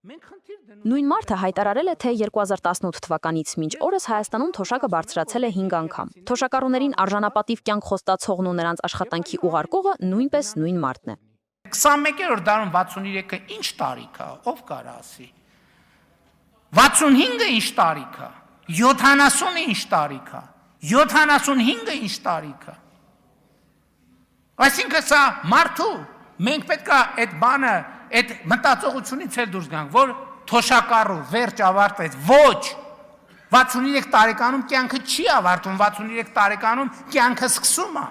Նույն մարդը հայտարարել է, թե 2018 թվականից մինչ օրս Հայաստանում թոշակը բարձրացել է 5 անգամ։ Թոշակառուներին արժանապատիվ կյանք խոստացողն ու նրանց աշխատանքի ուղարկողը նույնպես նույն մարդն է։ 21-րդ դարում 63-ը ինչ տարիք է, ով կարա ասի։ 65-ը ինչ տարիք է, 70-ը ինչ տարիք է, 75-ը ինչ տարիք է։ Այսինքն սա մարդու, մենք պետք է այդ բանը, այդ մտածողությունից էլ դուրս գանք, որ թոշակառու վերջ ավարտվեց, ոչ, 63 տարեկանում կյանքը չի ավարտում, 63 տարեկանում կյանքը սկսում է։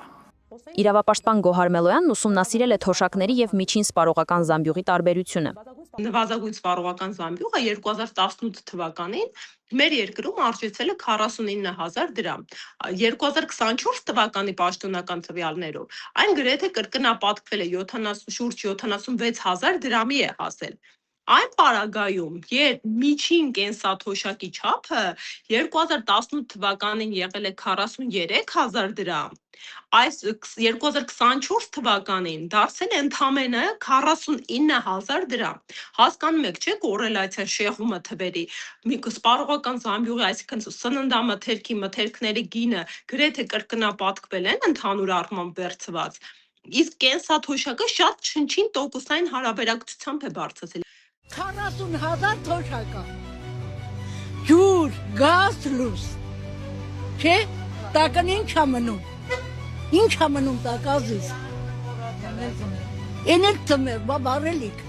Իրավապաշտպան Գոհար Մելոյանն ուսումնասիրել է թոշակների եւ միջին սպառողական զամբյուղի տարբերությունը։ Նվազագույն սպառողական զամբյուղը 2018 թվականին մեր երկրում արժեցել է 49,000 դրամ։ 2024 թվականի պաշտոնական տվյալներով այն գրեթե կրկնապատկվել է շուրջ 76,000 դրամի է հասել։ Այն պարագայում, երբ միջին կենսաթոշակի չափը 2018 թվականին եղել է 43,000 դրամ, այս 2024 թվականին դարձել է ընդամենը 49,000 դրամ։ Հասկանում եք, չէ՞, կոռելացիա շեղումը թվերի։ Սպառողական զամբյուղի, այսինքն սննդամթերքի մթերքների գինը գրեթե կրկնապատկվել են ընդհանուր առմամբ վերցված։ Իսկ կենսաթոշակը շատ չնչին տոկոսային հարաբերակցությամբ է բարձրացել։ 40,000 թոշակա։ Ջուր, գազ, լույս։ Չէ, տակն ինչ է մնում։ Ինչ է մնում տակազից։ Էնել ծմեր, բարելիք։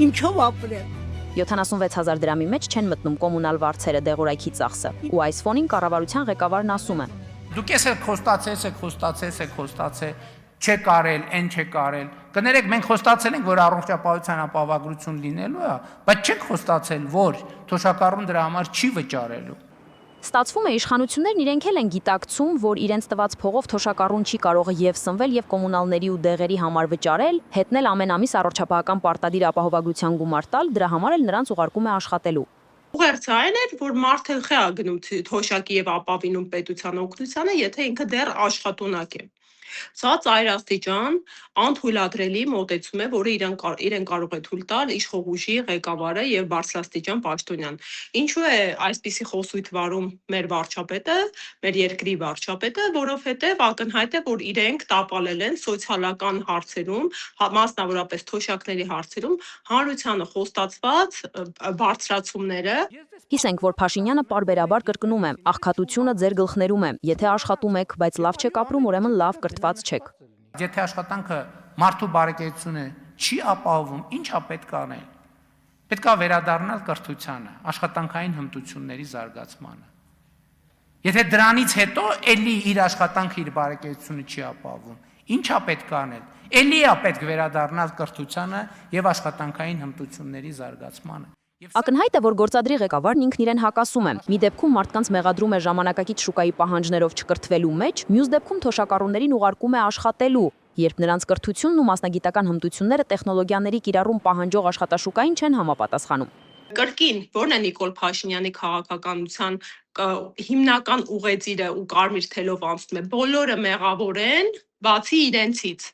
Ինչով ապրեմ։ 76,000 դրամի մեջ չեն մտնում կոմունալ վարձերը, դեղորայքի ծախսը, ու այս ֆոնին կառավարության ղեկավարն ասում է. Դուք ես խոստացել, չեք արել, այն չեք արել։ Կներեք, մենք խոստացել ենք, որ առողջապահության ապահովագրություն լինելու է, բայց չենք խոստացել, որ թոշակառուն դրա համար չի վճարելու։ Ստացվում է, իշխանություններն իրենք էլ են գիտակցում, որ իրենց տված փողով թոշակառուն չի կարող եւ սնվել եւ կոմունալների ու դեղերի համար վճարել, հետնել ամեն ամիս առողջապահական պարտադիր ապահովագրության գումար տալ, դրա համար էլ նրանց ուղարկում է աշխատելու։ Ուղերձը այն էր, որ մարդը խե է գնում թոշակի եւ ապավինում պետության օգնությանը, եթե ինքը դեռ աշխատունակ է։ Սա ծայրաստիճան անթույլատրելի մոտեցում է, որը իրեն կարող է թույլ տալ իշխող ուժի ղեկավարը եւ բարձրաստիճան պաշտոնյան։ Ինչու է այսպիսի խոսույթ վարում մեր վարչապետը, մեր երկրի վարչապետը, որովհետեւ ակնհայտ է, որ իրենք տապալել են սոցիալական հարցերում, մասնավորապես թոշակների հարցերում հանրությանը խոստացված բարձրացումները։ Հիսենք, որ Փաշինյանը պարբերաբար կրկնում է. աղքատությունը ձեր գլխներում է, եթե աշխատում եք, բայց լավ չեք ապրում, ուրեմն լավ կրթված չեք։ Եթե աշխատանքը մարդու բարեկեցությունը չի ապահովում, ինչ է պետք անել։ Պետք է վերադառնալ կրթությանը, աշխատանքային հմտությունների զարգացմանը։ Եթե դրանից հետո էլի իր աշխատանքը իր բարեկեցությունը չի ապահովում, ինչ է պետք անել։ Էլի է պետք վերադառնալ կրթությանը եւ աշխատանքային հմտությունների զարգացմանը։ Ակնհայտ է, որ գործադրի ղեկավարն ինքն իրեն հակասում է։ Մի դեպքում մարդկանց մեղադրում է ժամանակակից շուկայի պահանջներով չկրթվելու մեջ, մյուս դեպքում թոշակառուներին ուղարկում է աշխատելու, երբ նրանց կրթությունն ու մասնագիտական հմտությունները տեխնոլոգիաների կիրառում պահանջող աշխատաշուկային չեն համապատասխանում։ Կրկին, որն է Նիկոլ Փաշինյանի քաղաքականության հիմնական ուղեծիրը ու կարմիր թելով անցնում է, բոլորը մեղավոր են, բացի իրենցից։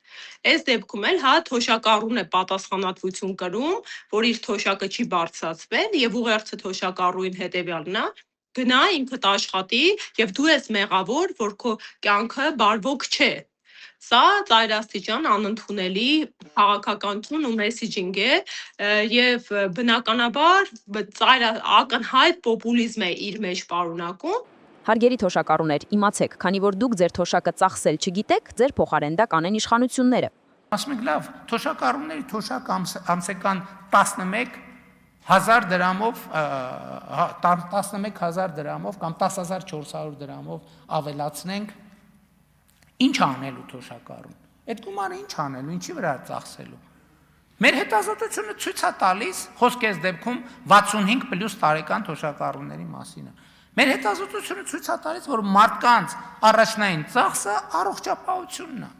Այս դեպքում էլ թոշակառուն է պատասխանատվություն կրում, որ իր թոշակը չի բարձրացվել եւ ուղերձը թոշակառուին հետեւյալն է. գնա ինքդ աշխատի եւ դու ես մեղավոր, որ քո կյանքը բարվոք չէ։ Սա ծայրաստիճան անընդունելի քաղաքականություն ու մեսիջինգ է եւ բնականաբար ակնհայտ պոպուլիզմ է իր մեջ պարունակում։ Հարգելի թոշակառուներ, իմացեք, քանի որ դուք ձեր թոշակը ծախսել չգիտեք, ձեր փոխարեն դա կանեն իշխանությունները։ Ասում եք, լավ, թոշակառուների թոշակ ամսական 11,000 դրամով 11,000 դրամով կամ 10,400 դրամով ավելացնենք, ինչ անելու թոշակառուն։ Այդ գումարը ինչ անելու, ինչի վրա ծախսելու։ Մեր հետազոտությունը ցույց է տալիս, խոսք է դեպքում 65+ տարեկան թոշակառուների մասին։ Մեր հետազոտությունը ցույց է տալիս, որ մարդկանց առաջնային ծախսը առողջապահությունն է։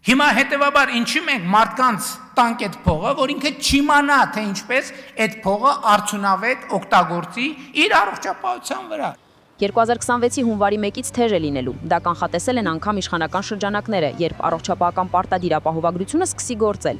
Հիմա հետևաբար ինչի մենք մարդկանց տանք այդ փողը, որ ինքը չիմանա, թե ինչպես այդ փողը արդյունավետ օգտագործի իր առողջապահության վրա։ 2026-ի հունվարի 1-ից թեժ է լինելու։ Դա կանխատեսել են անգամ իշխանական շրջանակները, երբ առողջապահական պարտադիր ապահովագրությունը սկսի գործել։